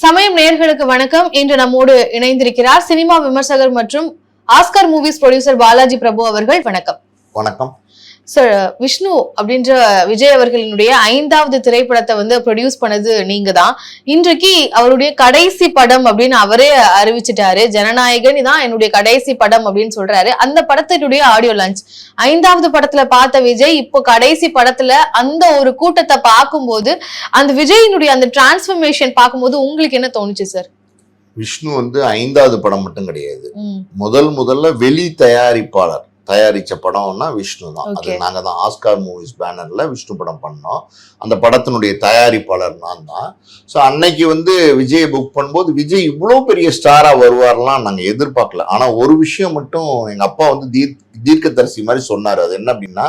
சமயம் நேயர்களுக்கு வணக்கம். இன்று நம்மோடு இணைந்திருக்கிறார் சினிமா விமர்சகர் மற்றும் ஆஸ்கர் மூவிஸ் ப்ரொடியூசர் பாலாஜி பிரபு அவர்கள். வணக்கம். வணக்கம் சார். விஷ்ணு அப்படின்ற விஜய் அவர்களினுடைய 5வது திரைப்படத்தை ப்ரொடியூஸ் பண்ணது நீங்க தான். இன்றைக்கு அவருடைய கடைசி படம் அப்படின்னு அவரே அறிவிச்சிட்டாரு. ஜனநாயகன் தான் என்னுடைய கடைசி படம் அப்படின்னு சொல்றாரு. அந்த படத்தினுடைய ஆடியோ லான்ச் 5வது படத்துல பார்த்த விஜய் இப்போ கடைசி படத்துல அந்த ஒரு கூட்டத்தை பார்க்கும்போது அந்த விஜயினுடைய அந்த டிரான்ஸ்பர்மேஷன் பார்க்கும்போது உங்களுக்கு என்ன தோணுச்சு சார்? விஷ்ணு 5வது படம் மட்டும் கிடையாது. முதல்ல வெளி தயாரிச்ச படம்னா விஷ்ணு தான். அது நாங்க தான் ஆஸ்கார் மூவிஸ் பேனர்ல விஷ்ணு படம் பண்ணோம். அந்த படத்தினுடைய தயாரிப்பாளர் நான் தான். ஸோ அன்னைக்கு விஜயை புக் பண்ணும்போது விஜய் இவ்வளோ பெரிய ஸ்டாரா வருவார்லாம் நாங்க எதிர்பார்க்கல. ஆனா ஒரு விஷயம் மட்டும் எங்க அப்பா தீர்க்கதரிசி மாதிரி சொன்னாரு. அது என்ன அப்படின்னா,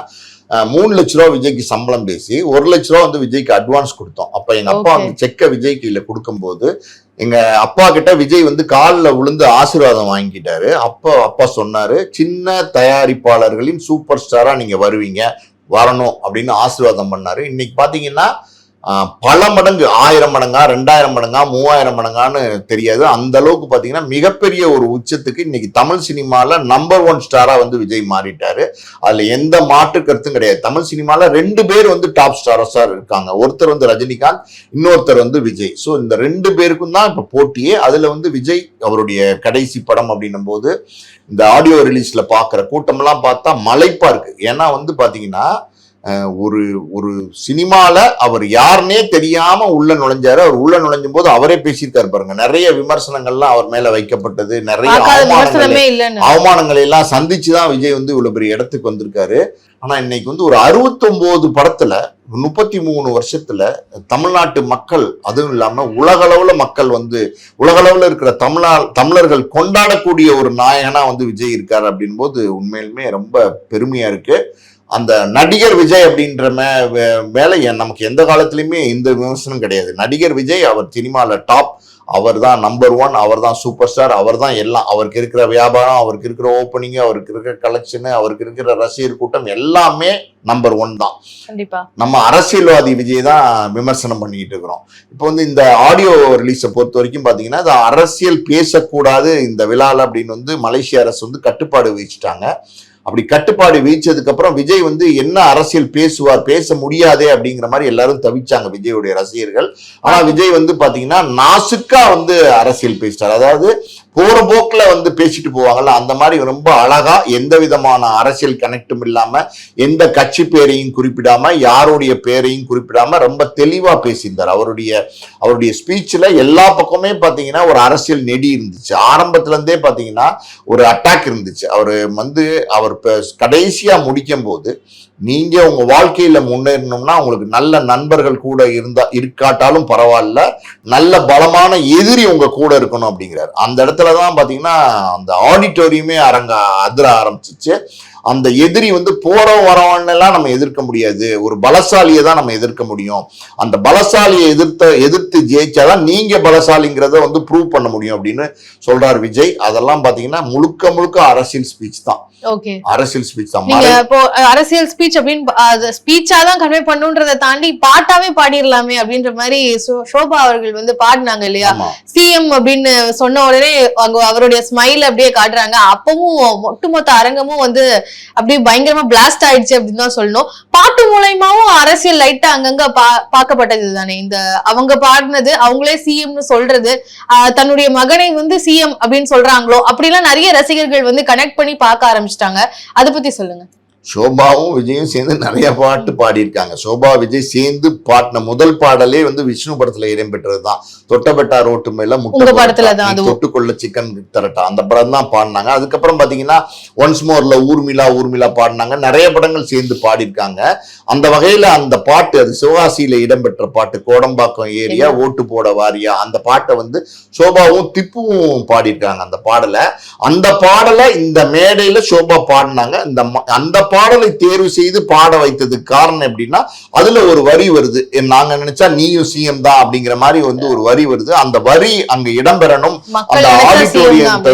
3 லட்ச ரூபா விஜய்க்கு சம்பளம் பேசி 1 லட்ச ரூபா விஜய்க்கு அட்வான்ஸ் கொடுத்தோம். அப்ப எங்க அப்பா அந்த செக்கை விஜய் கையில கொடுக்கும் போது எங்க அப்பா கிட்ட விஜய் காலில் விழுந்து ஆசீர்வாதம் வாங்கிட்டாரு. அப்பா சொன்னாரு, சின்ன தயாரிப்பாளர்களின் சூப்பர் ஸ்டாரா நீங்க வரணும் அப்படின்னு ஆசீர்வாதம் பண்ணாரு. இன்னைக்கு பாத்தீங்கன்னா பல மடங்கு, 1000 மடங்கா 2000 மடங்கா 3000 மடங்கான்னு தெரியாது. அந்த அளவுக்கு பாத்தீங்கன்னா மிகப்பெரிய ஒரு உச்சத்துக்கு இன்னைக்கு தமிழ் சினிமால நம்பர் 1 ஸ்டாரா விஜய் மாறிட்டாரு. அதுல எந்த மாற்று கருத்தும் கிடையாது. தமிழ் சினிமால 2 பேர் டாப் ஸ்டாரஸா இருக்காங்க. ஒருத்தர் ரஜினிகாந்த், இன்னொருத்தர் விஜய். ஸோ இந்த 2 பேருக்கும் தான் இப்ப போட்டியே. அதுல விஜய் அவருடைய கடைசி படம் அப்படின்னும் போது இந்த ஆடியோ ரிலீஸ்ல பாக்குற கூட்டம்லாம் பார்த்தா மலைப்பா இருக்கு. ஏன்னா பாத்தீங்கன்னா ஒரு சினிமால அவர் யாருன்னே தெரியாம உள்ள நுழைஞ்சாரு. அவர் உள்ள நுழைஞ்சும் போது அவரே பேசியிருக்காரு பாருங்க. நிறைய விமர்சனங்கள்லாம் அவர் மேல வைக்கப்பட்டது. நிறைய அவமானங்களை எல்லாம் சந்திச்சுதான் விஜய் இவ்வளவு பெரிய இடத்துக்கு வந்திருக்காரு. ஆனா இன்னைக்கு ஒரு 69 படத்துல 33 வருஷத்துல தமிழ்நாட்டு மக்கள், அதுவும் இல்லாம உலகளவுல மக்கள் உலகளவுல இருக்கிற தமிழர்கள் கொண்டாடக்கூடிய ஒரு நாயகனா விஜய் இருக்காரு அப்படின் போது உண்மையிலுமே ரொம்ப பெருமையா இருக்கு. அந்த நடிகர் விஜய் அப்படின்ற மேல நமக்கு எந்த காலத்திலயுமே இந்த விமர்சனம் கிடையாது. நடிகர் விஜய் அவர் சினிமால டாப், அவர் தான் நம்பர் 1, அவர் தான் சூப்பர் ஸ்டார், அவர் தான் எல்லாம். அவருக்கு இருக்கிற வியாபாரம், அவருக்கு இருக்கிற ஓப்பனிங், அவருக்கு இருக்கிற கலெக்ஷன், அவருக்கு இருக்கிற ரசிகர் கூட்டம் எல்லாமே நம்பர் 1 தான். கண்டிப்பா நம்ம அரசியல்வாதி விஜய் தான் விமர்சனம் பண்ணிட்டு இருக்கிறோம். இப்போ இந்த ஆடியோ ரிலீஸை பொறுத்த வரைக்கும் பாத்தீங்கன்னா அது அரசியல் பேசக்கூடாது இந்த விழால அப்படின்னு மலேசிய அரசு கட்டுப்பாடு விதிச்சுட்டாங்க. அப்படி கட்டுப்பாடு வீச்சதுக்கு அப்புறம் விஜய் என்ன அரசியல் பேசுவார், பேச முடியாதே அப்படிங்கிற மாதிரி எல்லாரும் தவிச்சாங்க விஜயுடைய ரசிகர்கள். ஆனா விஜய் பாத்தீங்கன்னா நாசுக்கா அரசியல் பேசிட்டார். அதாவது போற போக்குல பேசிட்டு போவாங்கல்ல, அந்த மாதிரி ரொம்ப அழகா, எந்த விதமான அரசியல் கனெக்டும் இல்லாம, எந்த கட்சி பேரையும் குறிப்பிடாம, யாருடைய பேரையும் குறிப்பிடாம ரொம்ப தெளிவா பேசியிருந்தார். அவருடைய ஸ்பீச்ல எல்லா பக்கமே பாத்தீங்கன்னா ஒரு அரசியல் நெடி இருந்துச்சு. ஆரம்பத்துல இருந்தே பாத்தீங்கன்னா ஒரு அட்டாக் இருந்துச்சு. அவர் கடைசியா முடிக்கும் போது, நீங்க உங்க வாழ்க்கையில முன்னேறணும்னா உங்களுக்கு நல்ல நண்பர்கள் கூட இருக்காட்டாலும் பரவாயில்ல, நல்ல பலமான எதிரி உங்க கூட இருக்கணும் அப்படிங்கிறார். அந்த இடத்துலதான் பாத்தீங்கன்னா அந்த ஆடிட்டோரியமே அதிர ஆரம்பிச்சிச்சு. அந்த எதிரி போறோம் வரவன் எல்லாம் நம்ம எதிர்க்க முடியாது, ஒரு பலசாலியை தான் நம்ம எதிர்க்க முடியும். அந்த பலசாலியை எதிர்த்து ஜெயிச்சாதான் நீங்க பலசாலிங்கிறத ப்ரூவ் பண்ண முடியும் அப்படின்னு சொல்றாரு விஜய். அதெல்லாம் பாத்தீங்கன்னா முழுக்க அரசியல் ஸ்பீச் தான். அரசியல் ஸ்பீச் தான். அரசியல் ஸ்பீச் அப்படின்னு ஸ்பீச்சா தான் கன்வே பண்ணுன்றதை தாண்டி பாட்டாவே பாடிடலாமே அப்படின்ற மாதிரி சோபா அவர்கள் பாடினாங்க இல்லையா? சிஎம் அப்படின்னு சொன்ன உடனே அங்க அவருடைய ஸ்மைல் அப்படியே காட்டுறாங்க. அப்பவும் ஒட்டுமொத்த அரங்கமும் அப்படியே பயங்கரமா பிளாஸ்ட் ஆயிடுச்சு அப்படின்னு தான் சொல்லணும். பாட்டு மூலயமாவும் அரசியல் லைட்டா அங்கங்க பார்க்கப்பட்டது தானே. இந்த அவங்க பாடினது, அவங்களே சிஎம்னு சொல்றது, தன்னுடைய மகனை சிஎம் அப்படின்னு சொல்றாங்களோ அப்படிலாம் நிறைய ரசிகர்கள் கனெக்ட் பண்ணி பார்க்க ஆரம்பிச்சிட்டாங்க. அதை பத்தி சொல்லுங்க. சோபாவும் விஜயும் சேர்ந்து நிறைய பாட்டு பாடியிருக்காங்க. சோபா விஜய் சேர்ந்து பாடின முதல் பாடலே விஷ்ணு படத்துல இடம்பெற்றதுதான். தொட்டபெட்டா ரோட்டு மேல தொட்டுக்கொள்ள சிக்கன் தரட்டா, அந்த படம் தான் பாடினாங்க. அதுக்கப்புறம் பாத்தீங்கன்னா ஒன்ஸ் மோர்ல ஊர்மிளா பாடினாங்க. நிறைய படங்கள் சேர்ந்து பாடியிருக்காங்க. அந்த வகையில அந்த பாட்டு, அது சிவகாசியில இடம்பெற்ற பாட்டு, கோடம்பாக்கம் ஏரியா ஓட்டு போட வாரியா, அந்த பாட்டை சோபாவும் திப்புவும் பாடியிருக்காங்க. அந்த பாடலை இந்த மேடையில சோபா பாடினாங்க. அந்த பாடலை தேர்வு செய்து பாட வைத்ததுக்கு காரணம் எப்படின்னா, அதுல ஒரு வரி வருது, நாங்க நினைச்சா நீயும் சிஎம் தான் அப்படிங்கிற மாதிரி ஒரு வரி வருது. அந்த வரி அங்க இடம்பெறணும், அந்த ஆடிட்டோரியத்தை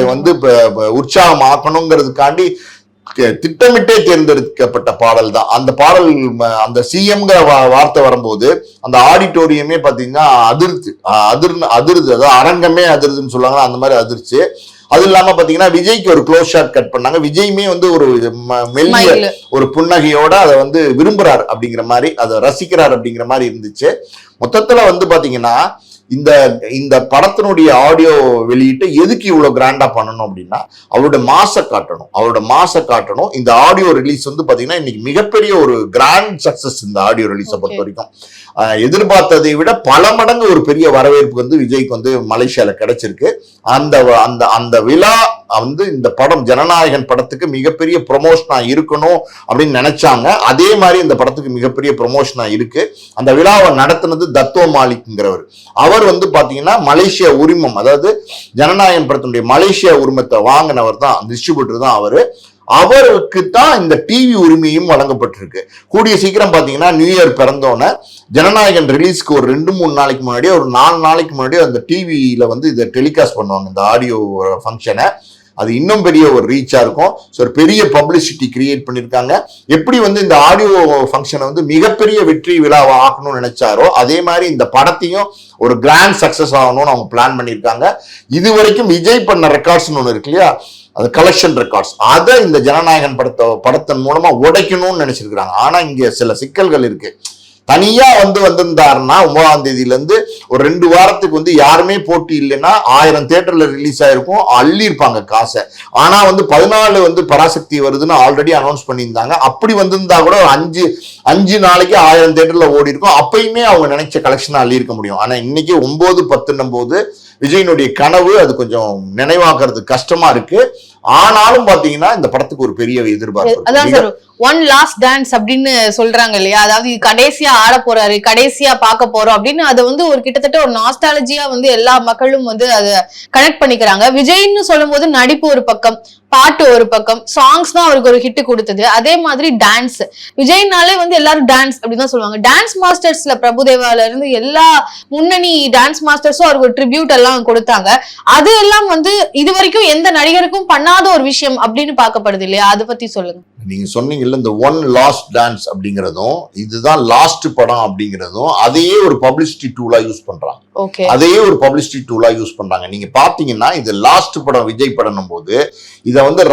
உற்சாகமாக்கணுங்கிறதுக்காண்டி திட்டமிட்டே தேர்ந்தெடுக்கப்பட்ட பாடல் தான் அந்த பாடல். அந்த சிஎம்ங்கிற வார்த்தை வரும்போது அந்த ஆடிட்டோரியமே பாத்தீங்கன்னா அதிருது, அதாவது அரங்கமே அதிருதுன்னு சொல்லுவாங்க, அந்த மாதிரி அதிர்ச்சி. அது இல்லாம பாத்தீங்கன்னா விஜய்க்கு ஒரு க்ளோஸ் ஷாட் கட் பண்ணாங்க. விஜயுமே வந்து ஒரு மெல்லிய ஒரு புன்னகையோட அதை வந்து விரும்புறார் அப்படிங்கிற மாதிரி, அதை ரசிக்கிறார் அப்படிங்கிற மாதிரி இருந்துச்சு. மொத்தத்துல வந்து பாத்தீங்கன்னா இந்த படத்தினுடைய ஆடியோ வெளியிட்டு எதுக்கு இவ்வளவு கிராண்டா பண்ணணும் அப்படின்னா அவரோட மாச காட்டணும். இந்த ஆடியோ ரிலீஸ் வந்து பாத்தீங்கன்னா இன்னைக்கு மிகப்பெரிய ஒரு கிராண்ட் சக்சஸ் இந்த ஆடியோ ரிலீஸை பொறுத்த வரைக்கும். எதிர்பார்த்ததை விட பல மடங்கு ஒரு பெரிய வரவேற்பு வந்து விஜய்க்கு வந்து மலேசியால கிடைச்சிருக்கு. அந்த விழா வந்து இந்த படம் ஜனநாயகன் படத்துக்கு மிகப்பெரிய ப்ரொமோஷனா இருக்கணும் அப்படின்னு நினைச்சாங்க. அதே மாதிரி இந்த படத்துக்கு மிகப்பெரிய ப்ரொமோஷனா இருக்கு. அந்த விழாவை நடத்தினது தத்தோ மாலிக்ங்கிறவர். அவர் வந்து பாத்தீங்கன்னா மலேசியா உரிமம், அதாவது ஜனநாயகன் படத்தினுடைய மலேசியா உரிமத்தை வாங்கினவர் தான், டிஸ்ட்ரிபியூட்டர் தான் அவருக்கு தான் இந்த டிவி உரிமையும் வழங்கப்பட்டிருக்கு. கூடிய சீக்கிரம் பாத்தீங்கன்னா நியூ இயர் பிறந்தோன்னே ஜனநாயகன் ரிலீஸ்க்கு ஒரு 2-3 நாளைக்கு முன்னாடியே, ஒரு 4 நாளைக்கு முன்னாடியே அந்த டிவியில வந்து இதை டெலிகாஸ்ட் பண்ணுவாங்க இந்த ஆடியோ ஃபங்க்ஷனை. அது இன்னும் பெரிய ஒரு ரீச்சா இருக்கும். ஸோ ஒரு பெரிய பப்ளிசிட்டி கிரியேட் பண்ணியிருக்காங்க. எப்படி வந்து இந்த ஆடியோ ஃபங்க்ஷனை வந்து மிகப்பெரிய வெற்றி விழாவை ஆக்கணும்னு நினைச்சாரோ அதே மாதிரி இந்த படத்தையும் ஒரு கிராண்ட் சக்சஸ் ஆகணும்னு அவங்க பிளான் பண்ணியிருக்காங்க. இது வரைக்கும் விஜய் பண்ண ரெக்கார்ட்ஸ்னு ஒன்று இருக்கு இல்லையா, அது கலெக்ஷன் ரெக்கார்ட்ஸ், அதை இந்த ஜனநாயகன் படத்தின் மூலமா உடைக்கணும்னு நினைச்சிருக்கிறாங்க. ஆனா இங்க சில சிக்கல்கள் இருக்கு. தனியா வந்திருந்தாருன்னா 9ஆம் தேதியில இருந்து ஒரு 2 வாரத்துக்கு வந்து யாருமே போட்டி இல்லைன்னா 1000 தியேட்டர்ல ரிலீஸ் ஆயிருக்கும், அள்ளி இருப்பாங்க காசை. ஆனா வந்து 14 வந்து பராசக்தி வருதுன்னு ஆல்ரெடி அனௌன்ஸ் பண்ணியிருந்தாங்க. அப்படி வந்திருந்தா கூட ஒரு 5 நாளைக்கு 1000 தியேட்டர்ல ஓடி இருக்கும். அப்பயுமே அவங்க நினைச்ச கலெக்ஷன் அள்ளி இருக்க முடியும். ஆனா இன்னைக்கு 9-10 போது விஜயனுடைய கனவு அது கொஞ்சம் நினைவாக்குறது கஷ்டமா இருக்கு. ஆனாலும் பாத்தீங்கன்னா இந்த படத்துக்கு ஒரு பெரிய எதிர்பார்ப்பு. அதான் சார் ஒன் லாஸ்ட் டான்ஸ் அப்படின்னு சொல்றாங்க இல்லையா, அதாவது கடைசியா ஆட போறாரு, கடைசியா பார்க்க போறோம் அப்படின்னு அதை வந்து ஒரு கிட்டத்தட்ட ஒரு நாஸ்டாலஜியா வந்து எல்லா மக்களும் வந்து அதை கனெக்ட் பண்ணிக்கிறாங்க. விஜய்னு சொல்லும் போது நடிப்பு ஒரு பக்கம், பாட்டு ஒரு பக்கம், சாங்ஸ் தான் அவருக்கு ஒரு ஹிட் கொடுத்தது. அதே மாதிரி டான்ஸ், விஜய்னாலே வந்து எல்லாரும் டான்ஸ் அப்படின்னு தான் சொல்லுவாங்க. டான்ஸ் மாஸ்டர்ஸ்ல பிரபுதேவால இருந்து எல்லா முன்னணி டான்ஸ் மாஸ்டர்ஸும் அவருக்கு ஒரு ட்ரிபியூட் எல்லாம் கொடுத்தாங்க. அது எல்லாம் வந்து இது வரைக்கும் எந்த நடிகருக்கும் பண்ணாத ஒரு விஷயம் அப்படின்னு பார்க்கப்படுது இல்லையா, அதை பத்தி சொல்லுங்க. நீங்க சொன்னீங்கல்ல இந்த ஒன் லாஸ்ட் டான்ஸ் அப்படிங்கிறதும் இதுதான் லாஸ்ட் படம் அப்படிங்கிறதும் அதையே ஒரு பப்ளிசிட்டி டூலா யூஸ் பண்றாங்க. அதையே ஒரு பப்ளிசிட்டி டூலா யூஸ் பண்றாங்க. நீங்க பாத்தீங்கன்னா இது லாஸ்ட் படம் விஜய் படம் போது இதை வந்து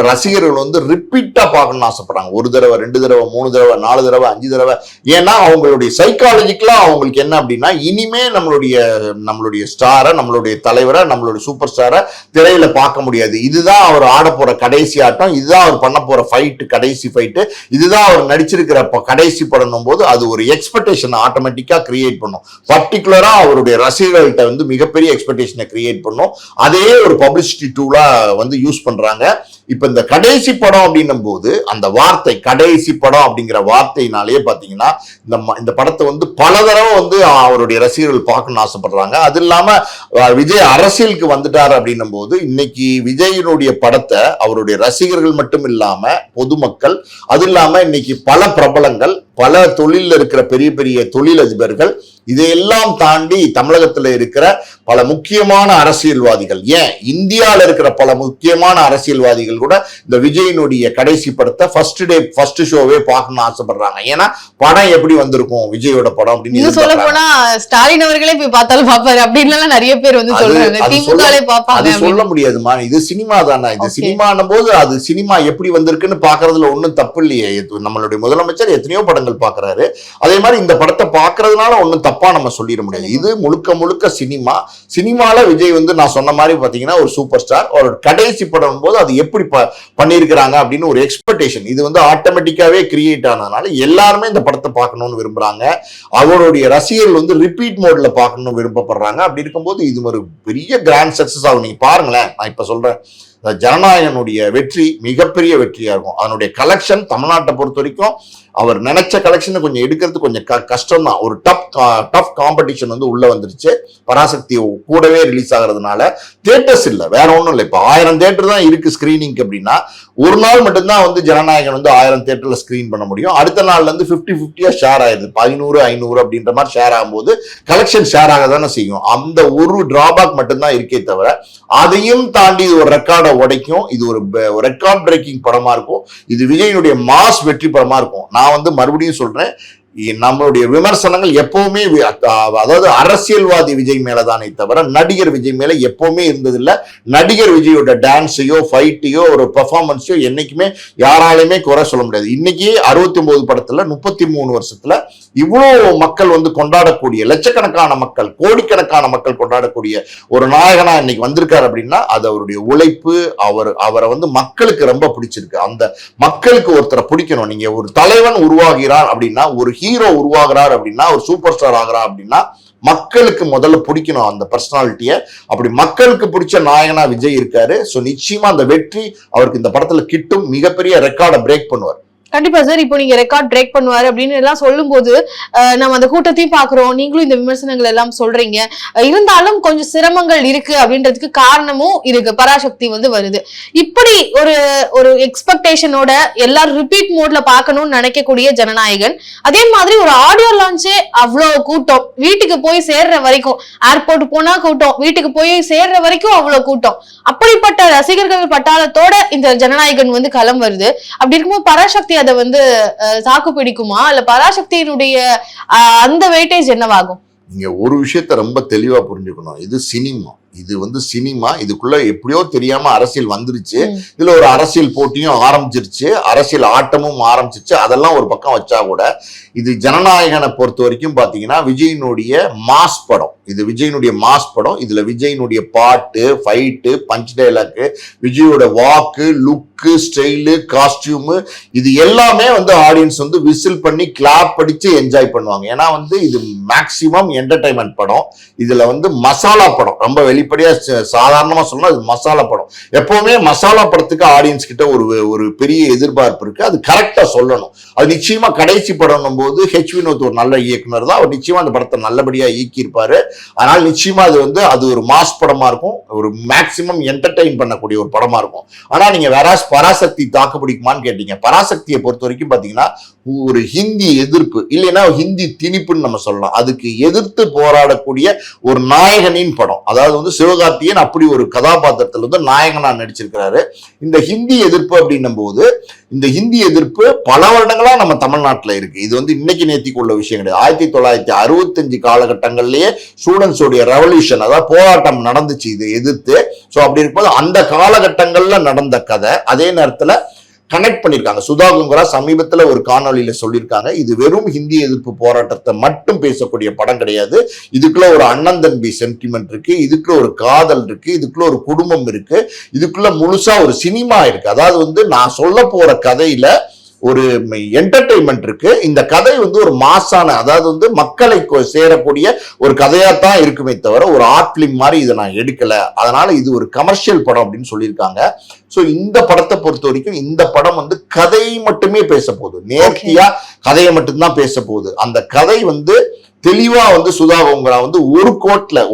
ரசிகர்கள் வந்து ரிப்பீட்டா பார்க்கணும்னு ஆசைப்படுறாங்க. 1 தடவை 2 தடவை 3 தடவை 4 தடவை 5 தடவை. ஏன்னா அவங்களுடைய சைக்காலஜிக்கலா அவங்களுக்கு என்ன அப்படின்னா இனிமே நம்மளுடைய ஸ்டாரை, நம்மளுடைய தலைவரை, நம்மளுடைய சூப்பர் ஸ்டாரை திரையில பார்க்க முடியாது. இதுதான் அவர் ஆட போற கடைசி ஆட்டம், இதுதான் அவர் பண்ண போற ஃபைட், கடைசி ஃபைட்டு, இதுதான் அவர் நடிச்சிருக்கிற கடைசி படம் போது அது ஒரு எக்ஸ்பெக்டேஷன் ஆட்டோமேட்டிக்கா கிரியேட் பண்ணும். பர்டிகுலரா அவருடைய ரசிகர்கள்ட்ட வந்து மிகப்பெரிய எக்ஸ்பெக்டேஷனை கிரியேட் பண்ணும். அதே ஒரு பப்ளிசிட்டி டூலா வந்து யூஸ் பண்றாங்க. இப்ப இந்த கடைசி படம் அப்படின்னும் போது அந்த வார்த்தை கடைசி படம் அப்படிங்கிற வார்த்தையினாலேயே பாத்தீங்கன்னா இந்த படத்தை வந்து பல தடவை வந்து அவருடைய ரசிகர்கள் பார்க்கணும்னு ஆசைப்படுறாங்க. அது இல்லாம விஜய் அரசியலுக்கு வந்துட்டார் அப்படின்னும் போது இன்னைக்கு விஜயனுடைய படத்தை அவருடைய ரசிகர்கள் மட்டும் இல்லாம பொதுமக்கள், அது இல்லாம இன்னைக்கு பல பிரபலங்கள், பல தொழில இருக்கிற பெரிய பெரிய தொழிலதிபர்கள், இதையெல்லாம் தாண்டி தமிழகத்துல இருக்கிற பல முக்கியமான அரசியல்வாதிகள், ஏன் இந்தியாவில் இருக்கிற பல முக்கியமான அரசியல்வாதிகள் கூட இந்த விஜயனுடைய கடைசி படத்தை ஃபர்ஸ்ட் ஷோவே பார்க்கணும்னு ஆசைப்படுறாங்க. ஏன்னா படம் எப்படி வந்திருக்கும் விஜயோட படம் அப்படின்னு சொல்ல போனா ஸ்டாலின் அவர்களே போய் பார்த்தாலும் பாப்பாரு அப்படின்னு நிறைய பேர் வந்து சொல்றாங்க. திமுகவே பாப்பாங்க. அது சொல்ல முடியாதுமா, இது சினிமா தானே. இது சினிமான போது அது சினிமா எப்படி வந்திருக்குன்னு பாக்குறதுல ஒன்னும் தப்பு இல்லையே. நம்மளுடைய முதலமைச்சர் எத்தனையோ படங்கள் பாக்குறாரு. அதே மாதிரி இந்த படத்தை பாக்குறதுனால ஒன்னும் தப்பா நம்ம சொல்லிட முடியாது. இது முழுக்க முழுக்க சினிமால விஜய் வந்து நான் சொன்ன மாதிரி பாத்தீங்கன்னா ஒரு சூப்பர் ஸ்டார். ஒரு கடைசி படம் போது அது எப்படி பண்ணிருக்கிறாங்க அப்படின்னு ஒரு எக்ஸ்பெக்டேஷன் இது வந்து ஆட்டோமேட்டிக்காவே கிரியேட் ஆனதுனால எல்லாருமே இந்த படத்தை பார்க்கணும்னு விரும்புறாங்க. அவருடைய ரசிகர்கள் வந்து ரிப்பீட் மோட்ல பார்க்கணும்னு விருப்பப்படுறாங்க. அப்படி இருக்கும்போது இது ஒரு பெரிய கிராண்ட் சக்சஸ் ஆகும். நீங்க பாருங்களேன், நான் இப்ப சொல்றேன், ஜனநாயகனுடைய வெற்றி மிகப்பெரிய வெற்றியா இருக்கும். அதனுடைய கலெக்ஷன் தமிழ்நாட்டை பொறுத்த வரைக்கும் அவர் நினைச்ச கலெக்ஷன் கொஞ்சம் எடுக்கிறது கொஞ்சம் கஷ்டம் தான். ஒரு டஃப் காம்படிஷன் வந்து உள்ள வந்துருச்சு. பராசக்தி கூடவே ரிலீஸ் ஆகிறதுனால தியேட்டர்ஸ் இல்லை, வேற ஒன்றும் இல்லை. இப்போ 1000 தியேட்டர் தான் இருக்கு ஸ்கிரீனிங் அப்படின்னா ஒரு நாள் மட்டும்தான் வந்து ஜனநாயகன் வந்து 1000 தியேட்டர்ல ஸ்கிரீன் பண்ண முடியும். அடுத்த நாள்ல இருந்து 50-50 ஷேர் ஆயிடுது. 500-500 அப்படின்ற மாதிரி ஷேர் ஆகும்போது கலெக்ஷன் ஷேர் ஆக தானே செய்யும். அந்த ஒரு டிராபேக் மட்டும்தான் இருக்கே தவிர அதையும் தாண்டி ஒரு ரெக்கார்டை ரெக்கார்டை உடைக்கும். இது ஒரு ரெக்கார்ட் பிரேக்கிங் படமா இருக்கும். இது விஜயனுடைய மாஸ் வெற்றி படமா இருக்கும். நான் வந்து மறுபடியும் சொல்றேன், நம்மளுடைய விமர்சனங்கள் எப்பவுமே அதாவது அரசியல்வாதி விஜய் மேலதானே தவிர நடிகர் விஜய் மேல எப்பவுமே இருந்ததில்லை. நடிகர் விஜயோட டான்ஸையோ ஃபைட்டையோ ஒரு பெர்ஃபார்மன்ஸையோ என்னைக்குமே யாராலையுமே குறை சொல்ல முடியாது. இன்னைக்கு 69 படத்துல 33 வருஷத்துல இவ்வளவு மக்கள் வந்து கொண்டாடக்கூடிய, லட்சக்கணக்கான மக்கள், கோடிக்கணக்கான மக்கள் கொண்டாடக்கூடிய ஒரு நாயகனா இன்னைக்கு வந்திருக்காரு அப்படின்னா அது அவருடைய உழைப்பு. அவரை வந்து மக்களுக்கு ரொம்ப பிடிச்சிருக்கு. அந்த மக்களுக்கு ஒருத்தரை பிடிக்கணும். நீங்க ஒரு தலைவன் உருவாகிறார் அப்படின்னா, ஒரு ஹீரோ உருவாகிறார் அப்படின்னா, ஒரு சூப்பர் ஸ்டார் ஆகிறார் அப்படின்னா மக்களுக்கு முதல்ல பிடிக்கணும் அந்த பர்சனாலிட்டியை. அப்படி மக்களுக்கு பிடிச்ச நாயகனா விஜய் இருக்காரு. சோ நிச்சயமா அந்த வெற்றி அவருக்கு இந்த படத்துல கிட்டும். மிகப்பெரிய ரெக்கார்டை பிரேக் பண்ணுவார். கண்டிப்பா சார். இப்போ நீங்க ரெக்கார்ட் பிரேக் பண்ணுவாரு அப்படின்னு எல்லாம் சொல்லும் போது நம்ம அந்த கூட்டத்தையும் பாக்குறோம், நீங்களும் இந்த விமர்சனங்கள் எல்லாம் சொல்றீங்க. இருந்தாலும் கொஞ்சம் சிரமங்கள் இருக்கு அப்படின்றதுக்கு காரணமும் இருக்கு. பராசக்தி வந்து வருது. இப்படி ஒரு எக்ஸ்பெக்டேஷனோட எல்லாரும் ரிப்பீட் மோட்ல பாக்கணும்னு நினைக்கக்கூடிய ஜனநாயகன், அதே மாதிரி ஒரு ஆடியோ லான்ச்சே அவ்வளவு கூட்டம், வீட்டுக்கு போய் சேர்ற வரைக்கும், ஏர்போர்ட் போனா கூட்டம், வீட்டுக்கு போய் சேர்ற வரைக்கும் அவ்வளவு கூட்டம், அப்படிப்பட்ட ரசிகர்கள் பட்டாளத்தோட இந்த ஜனநாயகன் வந்து களம் வருது. அப்படி இருக்கும்போது பராசக்தி அதை வந்து சாக்கு பிடிக்குமா, இல்ல பராசக்தியினுடைய அந்த வெயிட்டேஜ் என்னவாகும்? நீங்க ஒரு விஷயத்த ரொம்ப தெளிவா புரிஞ்சுக்கணும். இது சினிமா. இது வந்து சினிமா. இதுக்குள்ள எப்படியோ தெரியாம அரசியல் வந்துருச்சு. இதுல ஒரு அரசியல் போட்டியும் ஆரம்பிச்சிருச்சு, அரசியல் ஆட்டமும் ஆரம்பிச்சிருச்சு. அதெல்லாம் ஒரு பக்கம் வச்சா கூட இது ஜனநாயகனை பொறுத்த வரைக்கும் பாத்தீங்கன்னா விஜயனுடைய மாஸ் படம். இது விஜயனுடைய மாஸ் படம். இதுல விஜயனுடைய பாட்டு, ஃபைட்டு, பஞ்ச் டைலாக், விஜயோட வாக்கு, லுக்கு, ஸ்டைலு, காஸ்டியூமு, இது எல்லாமே வந்து ஆடியன்ஸ் வந்து விசில் பண்ணி கிளாப் அடிச்சு என்ஜாய் பண்ணுவாங்க. ஏன்னா வந்து இது மேக்சிமம் என்டர்டைன்மெண்ட் படம். இதுல வந்து மசாலா படம். ரொம்ப வெளிப்படையா சாதாரணமா சொன்னா இது மசாலா படம். எப்பவுமே மசாலா படத்துக்கு ஆடியன்ஸ் கிட்ட ஒரு பெரிய எதிர்பார்ப்பு இருக்கு. அது கரெக்டா சொல்லணும். அது நிச்சயமா கடைசி படம் போது ஹெச் வினோத் ஒரு நல்ல இயக்குனர் தான். அவர் நிச்சயமா அந்த படத்தை நல்லபடியா இயக்கியிருப்பாரு. அதனால நிச்சயமா அது ஒரு மாஸ் படமா இருக்கும். ஒரு மேக்சிமம் என்டர்டெயின் பண்ணக்கூடிய ஒரு படமா இருக்கும். ஆனா நீங்க வேற பராசக்தி தாக்கு பிடிக்குமான்னு கேட்டீங்க. பராசக்தியை பொறுத்த வரைக்கும் பாத்தீங்கன்னா ஒரு ஹிந்தி எதிர்ப்பு, இல்லைன்னா ஹிந்தி திணிப்புன்னு நம்ம சொல்லலாம். அதுக்கு எதிர்த்து போராடக்கூடிய ஒரு நாயகனின் படம். அதாவது வந்து சிவகார்த்திகேயன் அப்படி ஒரு கதாபாத்திரத்தில் வந்து நாயகனா நடிச்சிருக்கிறாரு. இந்த ஹிந்தி எதிர்ப்பு அப்படின்னும் போது இந்த ஹிந்தி எதிர்ப்பு பல வருடங்களா நம்ம தமிழ்நாட்டில் இருக்கு. இது வந்து இன்னைக்கு நேத்திக்கு உள்ள விஷயம் கிடையாது. 1965 காலகட்டங்கள்லயே ஸ்டூடெண்ட்ஸோடைய ரெவல்யூஷன், அதாவது போராட்டம் நடந்துச்சு இதை எதிர்த்து. ஸோ அப்படி இருக்கும்போது அந்த காலகட்டங்கள்ல நடந்த கதை அதே நேரத்துல கனெக்ட் பண்ணிருக்காங்க. சுதா குங்கரா சமீபத்துல ஒரு காணொலியில சொல்லியிருக்காங்க, இது வெறும் ஹிந்தி எதிர்ப்பு போராட்டத்தை மட்டும் பேசக்கூடிய படம் கிடையாது. இதுக்குள்ள ஒரு அண்ணன் தம்பி சென்டிமெண்ட் இருக்கு, இதுக்குள்ள ஒரு காதல் இருக்கு, இதுக்குள்ள ஒரு குடும்பம் இருக்கு, இதுக்குள்ள முழுசா ஒரு சினிமா இருக்கு. அதாவது வந்து நான் சொல்ல போற கதையில ஒரு என்டர்டெயின்மெண்ட் இருக்கு. இந்த கதை வந்து ஒரு மாசான, அதாவது வந்து மக்களை சேரக்கூடிய ஒரு கதையாத்தான் இருக்குமே தவிர ஒரு ஆர்ட் பிலிம் மாதிரி இதை நான் எடுக்கல. அதனால இது ஒரு கமர்ஷியல் படம் அப்படின்னு சொல்லியிருக்காங்க. சோ இந்த படத்தை பொறுத்த வரைக்கும் இந்த படம் வந்து கதையை மட்டுமே பேச போகுது. நேர்த்தியா கதையை மட்டும்தான் பேச போகுது. அந்த கதை வந்து தெளிவா வந்து சுதா கோங்கரா வந்து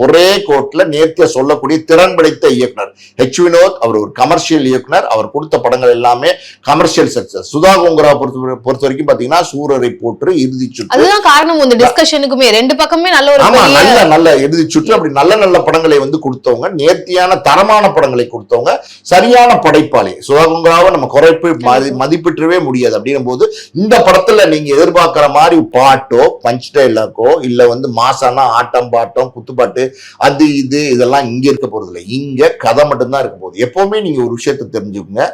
ஒரே கோட்ல நேர்த்தியா சொல்லக்கூடிய திறன் படைத்த இயக்குனர் ஹெச் வினோத். அவர் ஒரு கமர்ஷியல் இயக்குனர். அவர் கொடுத்த படங்கள் எல்லாமே கமர்ஷியல் சக்சஸ். சுதா கோங்கரா பொறுத்த வரைக்கும் பாத்தீங்கன்னா சூரரை போற்று, இறுதி சுற்று, அதுதான் காரணம் இந்த டிஸ்கஷனுக்குமே. ரெண்டு பக்கமே நல்ல ஒரு நல்ல இறுதி சுற்று, அப்படி நல்ல படங்களை வந்து கொடுத்தவங்க, நேர்த்தியான தரமான படங்களை கொடுத்தவங்க, சரியான படைப்பாளி. சுதா கோங்கராவை நம்ம குறைப்பு மதிப்பிட்டவே முடியாது. அப்படின்னும் போது இந்த படத்துல நீங்க எதிர்பார்க்கிற மாதிரி பாட்டோ பஞ்ச் டைலாக்கோ இல்ல வந்து மாசானா ஆட்டம் பாட்டம் குத்துப்பாட்டு அது இதெல்லாம் இங்க இருக்க போறது இல்லை. இங்க கதை மட்டும்தான் இருக்க போகுது. எப்பவுமே நீங்க ஒரு விஷயத்தை தெரிஞ்சுக்கோங்க,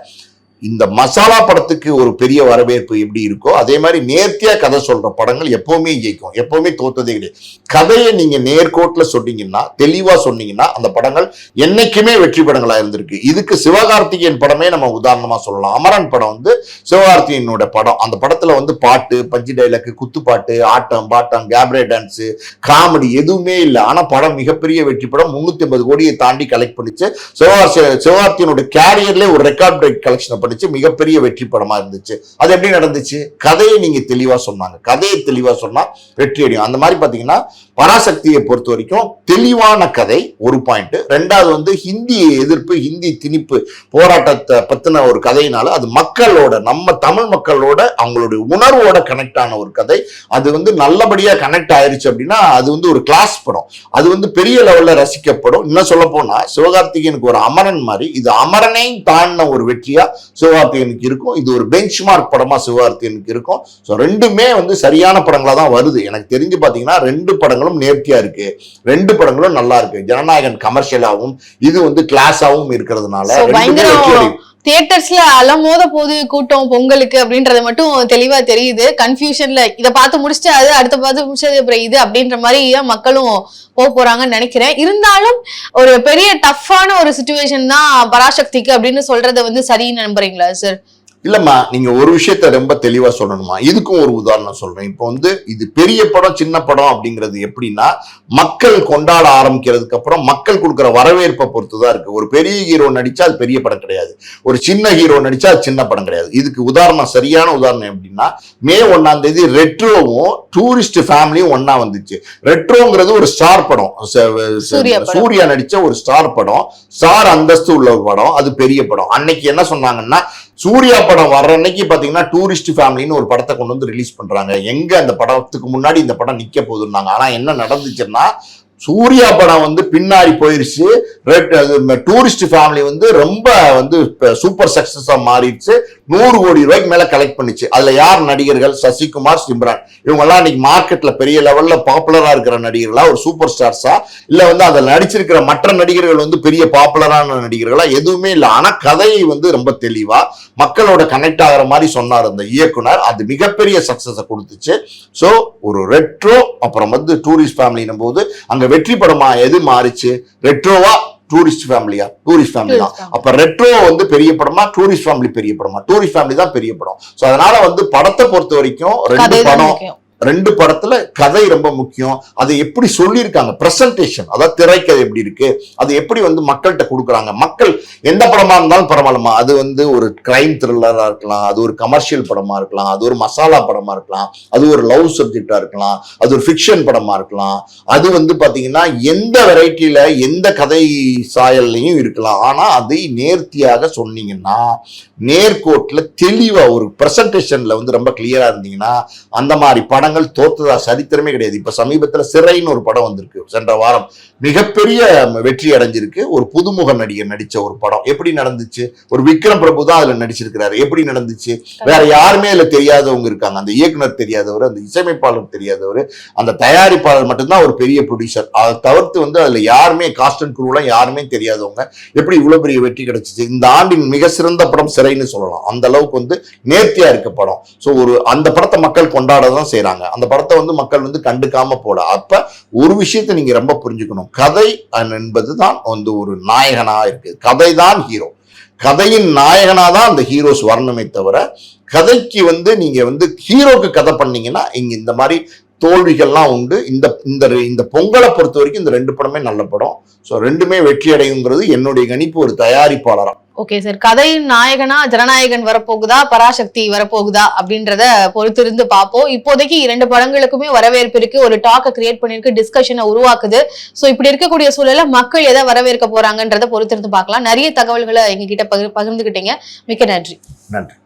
இந்த மசாலா படத்துக்கு ஒரு பெரிய வரவேற்பு எப்படி இருக்கோ அதே மாதிரி நேர்த்தியா கதை சொல்ற படங்கள் எப்பவுமே ஜெயிக்கும். எப்பவுமே தோத்ததே கிடையாது. கதையை நீங்க நேர்கோட்டில் சொன்னீங்கன்னா, தெளிவா சொன்னீங்கன்னா அந்த படங்கள் என்னைக்குமே வெற்றி படங்களா இருந்திருக்கு. இதுக்கு சிவகார்த்திகேயன் படமே நம்ம உதாரணமா சொல்லலாம். அமரன் படம் வந்து சிவகார்த்திகேயனோட படம். அந்த படத்துல வந்து பாட்டு, பஞ்சு டைலாக், குத்துப்பாட்டு, ஆட்டம் பாட்டம், கேப்ரே டான்ஸ், காமெடி எதுவுமே இல்லை. ஆனா படம் மிகப்பெரிய வெற்றி படம். 350 கோடியை தாண்டி கலெக்ட் பண்ணிச்சு. சிவகார்த்திகேயனோட கேரியர்ல ஒரு ரெக்கார்ட் பிரேக் கலெக்ஷன் பண்ணுச்சு, மிகப்பெரிய வெற்றி படமா இருந்துச்சு. அது எப்படி நடந்துச்சு? கதையை நீங்க தெளிவா சொன்னாங்க. கதையை தெளிவா சொன்னா வெற்றி அடையும். அந்த மாதிரி பாத்தீங்கன்னா பராசக்தியை பொறுத்த வரைக்கும் தெளிவான கதை ஒரு பாயிண்ட். ரெண்டாவது வந்து ஹிந்தி எதிர்ப்பு, ஹிந்தி திணிப்பு போராட்டத்தை பத்தின ஒரு கதையினால அது மக்களோட, நம்ம தமிழ் மக்களோட அவங்களுடைய உணர்வோட கனெக்ட் ஆன ஒரு கதை. அது வந்து நல்லபடியா கனெக்ட் ஆயிருச்சு அப்படின்னா அது வந்து ஒரு கிளாஸ் படம். அது வந்து பெரிய லெவல்ல ரசிக்கப்படும். இன்னும் சொல்ல போனா சிவகார்த்திகேயனுக்கு ஒரு அமரன் மாதிரி, இது அமரனையும் தாண்டின ஒரு வெற்றியா சிவகார்த்திகேயனுக்கு இருக்கும். இது ஒரு பெஞ்ச் மார்க் படமா சிவகார்த்திகேயனுக்கு இருக்கும். ஸோ ரெண்டுமே வந்து சரியான படங்களா தான் வருது. எனக்கு தெரிஞ்சு பாத்தீங்கன்னா 2 படங்களும் நேர்த்தியா இருக்கு, 2 படங்களும் நல்லா இருக்கு. ஜனநாயகன் கமர்ஷியலாவும், இது வந்து கிளாஸாவும் இருக்கிறதுனால தியேட்டர்ஸ்ல அலமோத போது கூட்டம் பொங்கலுக்கு அப்படின்றது மட்டும் தெளிவா தெரியுது. கன்ஃபியூஷன்ல இதை பார்த்து முடிச்சுட்டு அது அடுத்த பார்த்து முடிச்சது அப்புறம் இது அப்படின்ற மாதிரி மக்களும் போறாங்கன்னு நினைக்கிறேன். இருந்தாலும் ஒரு பெரிய டஃப்பான ஒரு சிச்சுவேஷன் தான் பராசக்திக்கு அப்படின்னு சொல்றதை வந்து சரின்னு நம்புறீங்களா சார்? இல்லம்மா, நீங்க ஒரு விஷயத்த ரொம்ப தெளிவா சொல்லணுமா. இதுக்கும் ஒரு உதாரணம் சொல்றேன். இப்போ வந்து இது பெரிய படம் சின்ன படம் அப்படிங்கிறது எப்படின்னா, மக்கள் கொண்டாட ஆரம்பிக்கிறதுக்கு அப்புறம் மக்கள் கொடுக்குற வரவேற்பை பொறுத்துதான் இருக்கு. ஒரு பெரிய ஹீரோ நடிச்சா அது பெரிய படம் கிடையாது, ஒரு சின்ன ஹீரோ நடிச்சா அது சின்ன படம் கிடையாது. இதுக்கு உதாரணம், சரியான உதாரணம் எப்படின்னா, மே 1ஆம் தேதி ரெட்ரோவும் டூரிஸ்ட் ஃபேமிலியும் ஒன்னா வந்துச்சு. ரெட்ரோங்கிறது ஒரு ஸ்டார் படம், சூர்யா நடிச்ச ஒரு ஸ்டார் படம், ஸ்டார் அந்தஸ்து உள்ள ஒரு படம், அது பெரிய படம். அன்னைக்கு என்ன சொன்னாங்கன்னா, சூர்யா படம் வர்ற அன்னைக்கு பாத்தீங்கன்னா டூரிஸ்ட் ஃபேமிலின்னு ஒரு படத்தை கொண்டு வந்து ரிலீஸ் பண்றாங்க. எங்க அந்த படத்துக்கு முன்னாடி இந்த படம் நிக்க போகுதுன்னாங்க. ஆனா என்ன நடந்துச்சுன்னா, சூர்யா படம் வந்து பின்னாடி போயிருச்சு. டூரிஸ்ட் ஃபேமிலி வந்து ரொம்ப வந்து சூப்பர் சக்சஸா மாறிடுச்சு. 100 கோடி ரூபாய்க்கு மேல கலெக்ட் பண்ணிச்சு. அதுல யார் நடிகர்கள்? சசிகுமார், சிம்ரான். இவங்க எல்லாம் இன்னைக்கு மார்க்கெட்ல பெரிய லெவல்ல பாப்புலரா இருக்கிற நடிகர்களா, ஒரு சூப்பர் ஸ்டார்ஸா, இல்ல வந்து அதுல நடிச்சிருக்கிற மற்ற நடிகர்கள் வந்து பெரிய பாப்புலரான நடிகர்களா? எதுவுமே இல்லை. ஆனா கதையை வந்து ரொம்ப தெளிவா மக்களோட கனெக்ட் ஆகிற மாதிரி சொன்னார் அந்த இயக்குனர். அது மிகப்பெரிய சக்சஸை கொடுத்துச்சு. சோ ஒரு ரெட்ரோ அப்புறம் வந்து டூரிஸ்ட் ஃபேமிலினும் போது அங்க வெற்றி படமா எது மாறிச்சு? ரெட்ரோவா டூரிஸ்ட் ஃபேமிலியா? டூரிஸ்ட் ஃபேமிலி தான். அப்ப ரெட்ரோ வந்து பெரிய படமா, டூரிஸ்ட் ஃபேமிலி பெரிய படமா? டூரிஸ்ட் ஃபேமிலி தான் பெரிய படம். சோ அதனால வந்து படத்தை பொறுத்த வரைக்கும் 2 படத்துல கதை ரொம்ப முக்கியம். அதை எப்படி சொல்லியிருக்காங்க, பிரசன்டேஷன், அதாவது திரைக்கதை எப்படி இருக்கு, அது எப்படி வந்து மக்கள்கிட்ட கொடுக்குறாங்க. மக்கள் எந்த படமா இருந்தாலும் பரவாயில்லமா, அது வந்து ஒரு கிரைம் த்ரில்லரா இருக்கலாம், அது ஒரு கமர்ஷியல் படமா இருக்கலாம், அது ஒரு மசாலா படமா இருக்கலாம், அது ஒரு லவ் சப்ஜெக்டா இருக்கலாம், அது ஒரு ஃபிக்ஷன் படமா இருக்கலாம், அது வந்து பாத்தீங்கன்னா எந்த வெரைட்டில எந்த கதை சாயல்லையும் இருக்கலாம். ஆனா அதை நேர்த்தியாக சொன்னீங்கன்னா, நேர்கோட்ல தெளிவா ஒரு பிரசன்டேஷன்ல வந்து ரொம்ப கிளியரா இருந்தீங்கன்னா, அந்த மாதிரி படங்கள் தோத்ததா சரித்திரமே கிடையாது. இப்ப சமீபத்துல சிறைன்னு ஒரு படம் வந்திருக்கு, சென்ற வாரம் மிகப்பெரிய வெற்றி அடைஞ்சிருக்கு. ஒரு புதுமுக நடிகர் நடிச்ச ஒரு படம். எப்படி நடந்துச்சு? ஒரு விக்ரம் பிரபு தான் அதுல நடிச்சிருக்கிறாரு. எப்படி நடந்துச்சு? வேற யாருமே அதுல தெரியாதவங்க இருக்காங்க. அந்த இயக்குனர் தெரியாதவர், அந்த இசையமைப்பாளர் தெரியாதவர், அந்த தயாரிப்பாளர் மட்டும்தான் ஒரு பெரிய ப்ரொடியூசர். அதை தவிர்த்து வந்து அதுல யாருமே காஸ்ட் அண்ட் குரூலாம் யாருமே தெரியாதவங்க. எப்படி இவ்வளவு பெரிய வெற்றி கிடைச்சிச்சு? இந்த ஆண்டின் மிக சிறந்த படம் சிறைன்னு சொல்லலாம். அந்த அளவுக்கு வந்து நேர்த்தியா இருக்க படம். சோ ஒரு அந்த படத்தை மக்கள் கொண்டாடதான் செய்யறாங்க. அந்த படத்தை வந்து மக்கள் வந்து கண்டுக்காம போட. அப்ப ஒரு விஷயத்தை நீங்க ரொம்ப புரிஞ்சுக்கணும், கதை என்பதுதான் வந்து ஒரு நாயகனா இருக்கு. கதை தான் ஹீரோ. கதையின் நாயகனா தான் அந்த ஹீரோஸ் வரணுமே தவிர, கதைக்கு வந்து நீங்க வந்து ஹீரோக்கு கதை பண்ணீங்கன்னா இங்க இந்த மாதிரி தோல்விகள்லாம் உண்டு. இந்த பொங்கலை பொறுத்த வரைக்கும் இந்த 2 படமே நல்ல படம். சோ 2மே வெற்றி அடையுங்கிறது என்னுடைய கணிப்பு ஒரு தயாரிப்பாளரா. ஓகே சார், கதையின் நாயகனா ஜனநாயகன் வரப்போகுதா, பராசக்தி வரப்போகுதா அப்படின்றத பொறுத்திருந்து பார்ப்போம். இப்போதைக்கு 2 படங்களுக்குமே வரவேற்பு இருக்கு, ஒரு டாக்கை கிரியேட் பண்ணிருக்கு, டிஸ்கஷனை உருவாக்குது. சோ இப்படி இருக்கக்கூடிய சூழல மக்கள் எதை வரவேற்க போறாங்கன்றத பொறுத்திருந்து பார்க்கலாம். நிறைய தகவல்களை எங்ககிட்ட பகிர்ந்துகிட்டீங்க. மிக்க நன்றி. நன்றி.